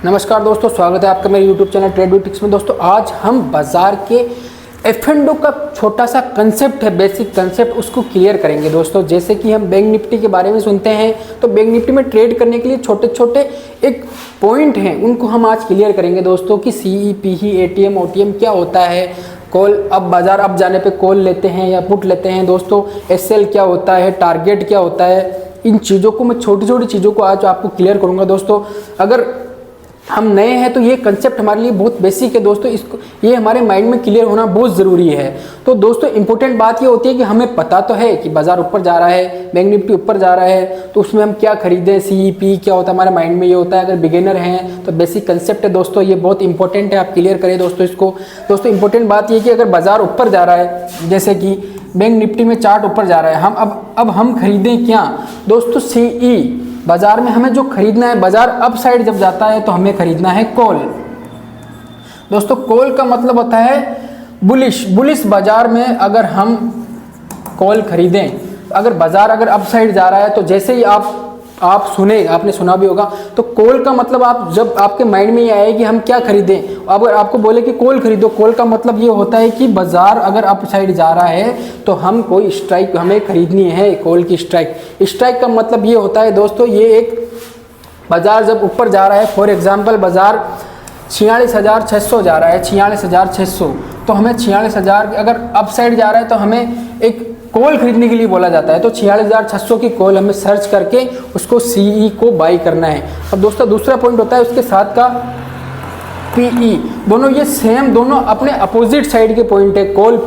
नमस्कार दोस्तों, स्वागत है आपका मेरे YouTube channel trade with tips में। दोस्तों आज हम बाजार के एफ&ओ का छोटा सा कंसेप्ट है, बेसिक कंसेप्ट, उसको क्लियर करेंगे। दोस्तों जैसे कि हम बैंक निफ्टी के बारे में सुनते हैं, तो बैंक निफ्टी में ट्रेड करने के लिए छोटे छोटे एक पॉइंट हैं, उनको हम आज क्लियर करेंगे दोस्तों कि CE, PE, ATM, OTM क्या होता है, कॉल अब बाजार अप जाने पे कॉल लेते हैं या पुट लेते हैं दोस्तों, SL क्या होता है, टारगेट क्या होता है। इन चीज़ों को मैं छोटी छोटी चीज़ों को आज आपको क्लियर करूँगा। दोस्तों अगर हम नए हैं तो ये कंसेप्ट हमारे लिए बहुत बेसिक है दोस्तों, इसको ये हमारे माइंड में क्लियर होना बहुत ज़रूरी है। तो दोस्तों इंपॉर्टेंट बात ये होती है कि हमें पता तो है कि बाजार ऊपर जा रहा है, बैंक निफ्टी ऊपर जा रहा है, तो उसमें हम क्या खरीदें, CE, PE क्या होता है, हमारे माइंड में ये होता है। अगर बिगिनर हैं तो बेसिक कंसेप्ट है दोस्तों, ये बहुत इंपॉर्टेंट है, आप क्लियर करें दोस्तों इसको। दोस्तों इंपॉर्टेंट बात ये कि अगर बाजार ऊपर जा रहा है, जैसे कि बैंक निफ्टी में चार्ट ऊपर जा रहा है, हम अब हम खरीदें क्या दोस्तों, CE। बाजार में हमें जो खरीदना है, बाजार अप साइड जब जाता है तो हमें खरीदना है कॉल। दोस्तों कॉल का मतलब होता है बुलिश बाजार में अगर हम कॉल खरीदें, अगर बाजार अगर अप साइड जा रहा है तो जैसे ही आपने सुना भी होगा, तो कॉल का मतलब आप जब आपके माइंड में ये आए कि हम क्या खरीदें, अगर आपको बोले कि कॉल खरीदो, कॉल का मतलब ये होता है कि बाजार अगर अप साइड जा रहा है तो हम कोई स्ट्राइक हमें खरीदनी है, कॉल की स्ट्राइक का मतलब ये होता है दोस्तों, ये एक बाजार जब ऊपर जा रहा है, फॉर एग्जांपल बाजार 46,600 जा रहा है, 46,600, तो हमें 46,000 अगर अप साइड जा रहा है तो हमें एक कॉल खरीदने के लिए बोला जाता है। तो 46,600 की कॉल हमें सर्च करके उसको CE को बाई करना है। अब दोस्तों दूसरा पॉइंट होता है उसके साथ का PE, दोनों ये सेम, दोनों अपने अपोजिट साइड के पॉइंट है। कॉल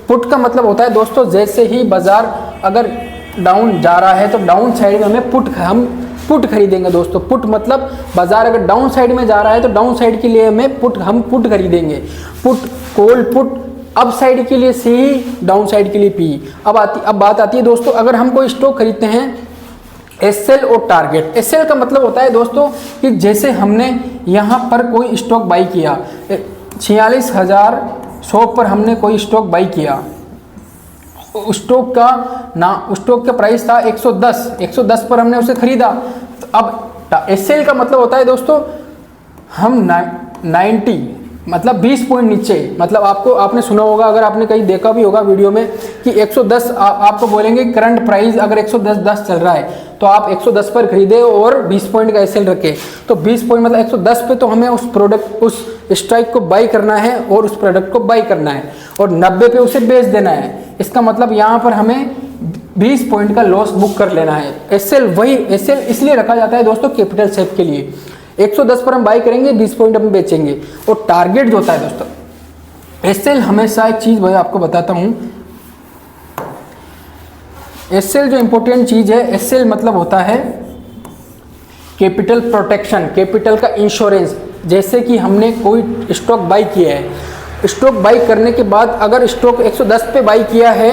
पुट का मतलब होता है दोस्तों, जैसे ही बाजार अगर डाउन जा रहा है तो डाउन साइड में हम पुट खरीदेंगे दोस्तों। पुट मतलब बाजार अगर डाउन साइड में जा रहा है तो डाउन साइड के लिए हम पुट खरीदेंगे। कॉल पुट अप साइड के लिए CE, डाउन साइड के लिए PE। अब बात आती है दोस्तों, अगर हम कोई स्टॉक खरीदते हैं SL और टारगेट। SL का मतलब होता है दोस्तों कि जैसे हमने यहाँ पर कोई स्टॉक बाई किया, 46,100 पर हमने कोई स्टॉक बाई किया, स्टॉक का प्राइस था 110 पर हमने उसे खरीदा। तो अब SL का मतलब होता है दोस्तों, हम 90 मतलब 20 पॉइंट नीचे, मतलब आपने सुना होगा, अगर आपने कहीं देखा भी होगा वीडियो में कि 110 आपको बोलेंगे करंट प्राइस अगर 110 चल रहा है तो आप 110 पर खरीदे और 20 पॉइंट का SL रखे, तो 20 पॉइंट मतलब 110 पे तो हमें उस स्ट्राइक को बाई करना है और उस प्रोडक्ट को बाई करना है और 90 पे उसे बेच देना है। इसका मतलब यहाँ पर हमें 20 पॉइंट का लॉस बुक कर लेना है। SL इसलिए रखा जाता है दोस्तों कैपिटल शेप के लिए। 110 पर हम बाई करेंगे, 20 पॉइंट हम बेचेंगे। और टारगेट जो होता है दोस्तों, SL हमेशा एक चीज़ भाई आपको बताता हूँ, SL जो इंपॉर्टेंट चीज़ है, SL मतलब होता है कैपिटल प्रोटेक्शन, कैपिटल का इंश्योरेंस। जैसे कि हमने कोई स्टॉक बाई किया है, स्टॉक बाई करने के बाद अगर स्टॉक 110 पे बाई किया है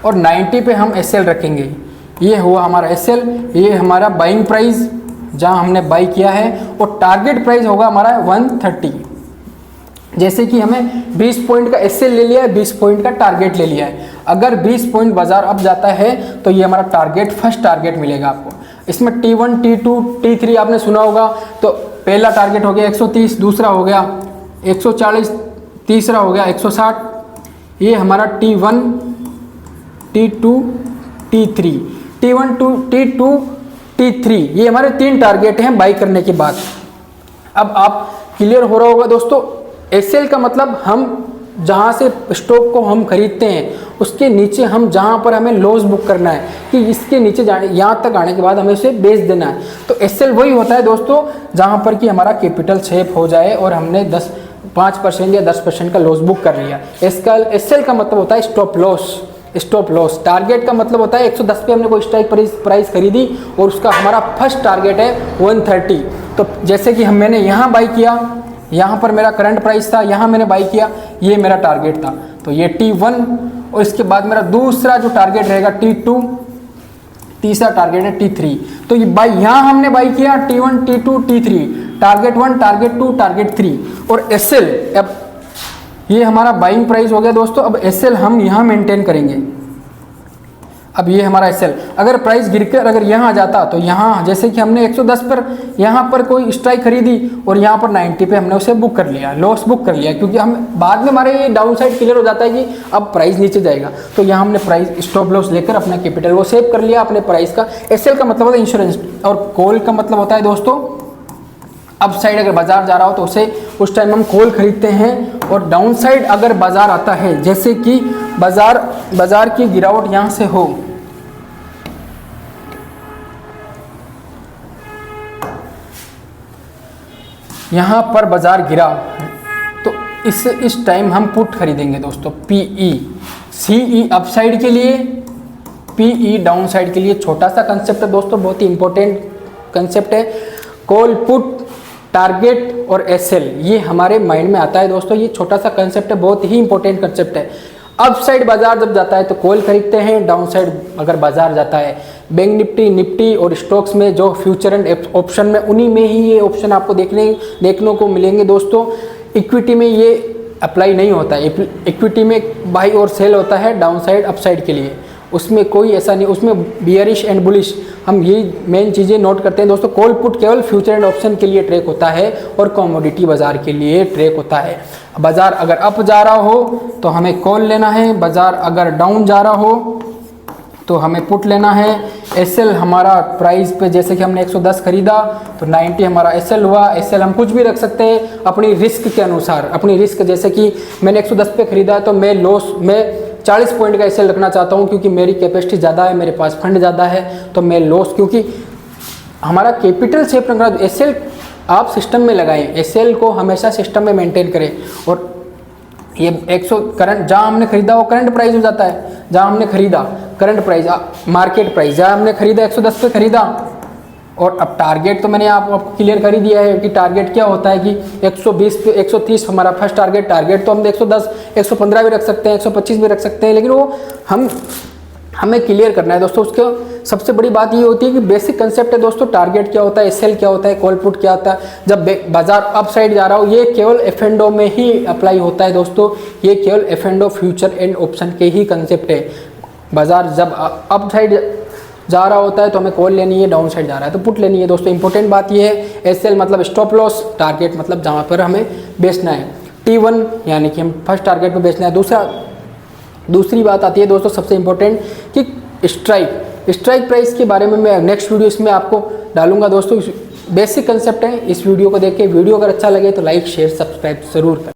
और 90 पे हम SL रखेंगे, ये हुआ हमारा SL, ये हमारा बाइंग प्राइस जहां हमने बाई किया है, और टारगेट प्राइस होगा हमारा 130। जैसे कि हमें 20 पॉइंट का SL ले लिया है, 20 पॉइंट का टारगेट ले लिया है। अगर 20 पॉइंट बाजार अप जाता है तो ये हमारा टारगेट, फर्स्ट टारगेट मिलेगा आपको। इसमें T1, T2, T3 आपने सुना होगा, तो पहला टारगेट हो गया 130, दूसरा हो गया 140, तीसरा हो गया 160, ये हमारा T1, T2, T3, T1, T2, T3, ये हमारे 3 टारगेट हैं बाई करने के बाद। अब आप क्लियर हो रहा होगा दोस्तों, SL का मतलब हम जहाँ से स्टॉक को हम खरीदते हैं उसके नीचे हम जहाँ पर हमें लॉस बुक करना है कि इसके नीचे जाने, यहाँ तक आने के बाद हमें उसे बेच देना है। तो SL वही होता है दोस्तों जहाँ पर कि हमारा कैपिटल शेप हो जाए और हमने 5% या 10% का लॉस बुक कर लिया। SL का मतलब होता है स्टॉप लॉस। टारगेट का मतलब होता है 110 पे हमने कोई स्ट्राइक प्राइस खरीदी और उसका हमारा फर्स्ट टारगेट है 130। तो जैसे कि मैंने यहाँ बाई किया, यहाँ पर मेरा करंट प्राइस था, यहाँ मैंने बाई किया, ये मेरा टारगेट था, तो ये T1, और इसके बाद मेरा दूसरा जो टारगेट रहेगा T2, तीसरा टारगेट है T3। तो ये यहाँ हमने बाई किया T1, T2, T3, target 1, target 2, target 3 और SL। अब ये हमारा बाइंग प्राइस हो गया दोस्तों। अब SL हम यहाँ मेंटेन करेंगे। अब ये हमारा एसएल, अगर प्राइस गिरकर अगर यहाँ आ जाता तो यहाँ जैसे कि हमने 110 पर यहाँ पर कोई स्ट्राइक खरीदी और यहाँ पर 90 पे हमने उसे बुक कर लिया, लॉस बुक कर लिया, क्योंकि हम बाद में हमारे ये डाउन साइड क्लियर हो जाता है कि अब प्राइस नीचे जाएगा, तो यहाँ हमने प्राइस स्टॉप लॉस लेकर अपना कैपिटल वो सेव कर लिया अपने प्राइस का। एसएल का मतलब होता है इंश्योरेंस, और कॉल का मतलब होता है दोस्तों अप साइड अगर बाजार जा रहा हो तो उसे उस टाइम हम कॉल खरीदते हैं, और डाउन साइड अगर बाजार आता है जैसे कि बाजार की गिरावट यहाँ से हो, यहाँ पर बाजार गिरा तो इस टाइम हम पुट खरीदेंगे दोस्तों, पीई, सीई अप साइड के लिए, पीई डाउन साइड के लिए। छोटा सा कंसेप्ट है दोस्तों, बहुत ही इंपॉर्टेंट कंसेप्ट है। कॉल, पुट, टारगेट और एसएल, ये हमारे माइंड में आता है दोस्तों। ये छोटा सा कंसेप्ट है, बहुत ही इंपॉर्टेंट कंसेप्ट है। अप साइड बाजार जब जाता है तो कॉल खरीदते हैं, डाउन साइड अगर बाजार जाता है बैंक निफ्टी और स्टॉक्स में जो फ्यूचर एंड ऑप्शन में, उन्हीं में ही ये ऑप्शन आपको देखने को मिलेंगे दोस्तों। इक्विटी में ये अप्लाई नहीं होता है, इक्विटी में बाई और सेल होता है डाउन साइड अप साइड के लिए, उसमें कोई ऐसा नहीं, उसमें बियरिश एंड बुलिश, हम यही मेन चीज़ें नोट करते हैं दोस्तों। कॉल पुट केवल फ्यूचर एंड ऑप्शन के लिए ट्रेक होता है और कमोडिटी बाजार के लिए ट्रेक होता है। बाजार अगर अप जा रहा हो तो हमें कॉल लेना है, बाजार अगर डाउन जा रहा हो तो हमें पुट लेना है। एसएल हमारा प्राइस पे जैसे कि हमने 110 खरीदा तो 90 हमारा एसएल हुआ। एसएल हम कुछ भी रख सकते हैं अपनी रिस्क के अनुसार, अपनी रिस्क, जैसे कि मैंने 110 पे खरीदा तो मैं 40 पॉइंट का एसएल रखना चाहता हूं क्योंकि मेरी कैपेसिटी ज़्यादा है, मेरे पास फंड ज़्यादा है, तो मैं लॉस, क्योंकि हमारा कैपिटल सेफ रखना। एसएल आप सिस्टम में लगाएं, एसएल को हमेशा सिस्टम में मेंटेन करें, और ये 100 करंट जहाँ हमने खरीदा वो करंट प्राइस हो जाता है, जहाँ हमने खरीदा करंट प्राइस, मार्केट प्राइस, जहाँ हमने खरीदा 110 पे खरीदा। और अब टारगेट तो मैंने आपको क्लियर कर ही दिया है कि टारगेट क्या होता है, कि 120 पे 130 हमारा फर्स्ट टारगेट तो हम 110, 115 भी रख सकते हैं, 125 भी रख सकते हैं, लेकिन वो हमें क्लियर करना है दोस्तों। उसका सबसे बड़ी बात ये होती है कि बेसिक कंसेप्ट है दोस्तों, टारगेट क्या होता है, एसएल क्या होता है, कॉल पुट क्या होता है। जब बाजार अप साइड जा रहा हो, ये केवल एफ&ओ में ही अप्लाई होता है दोस्तों, ये केवल एफ&ओ फ्यूचर एंड ऑप्शन के ही कंसेप्ट है। बाजार जब अप साइड जा रहा होता है तो हमें कॉल लेनी है, डाउन साइड जा रहा है तो पुट लेनी है दोस्तों। इंपॉर्टेंट बात ये है, एसएल मतलब स्टॉप लॉस, टारगेट मतलब जहाँ पर हमें बेचना है, T1 यानी कि हम फर्स्ट टारगेट पे बेचना है। दूसरी बात आती है दोस्तों सबसे इम्पोर्टेंट, कि स्ट्राइक प्राइस के बारे में मैं नेक्स्ट वीडियो इसमें आपको डालूंगा दोस्तों। बेसिक कंसेप्ट है, इस वीडियो को देख के वीडियो अगर अच्छा लगे तो लाइक शेयर सब्सक्राइब ज़रूर करें।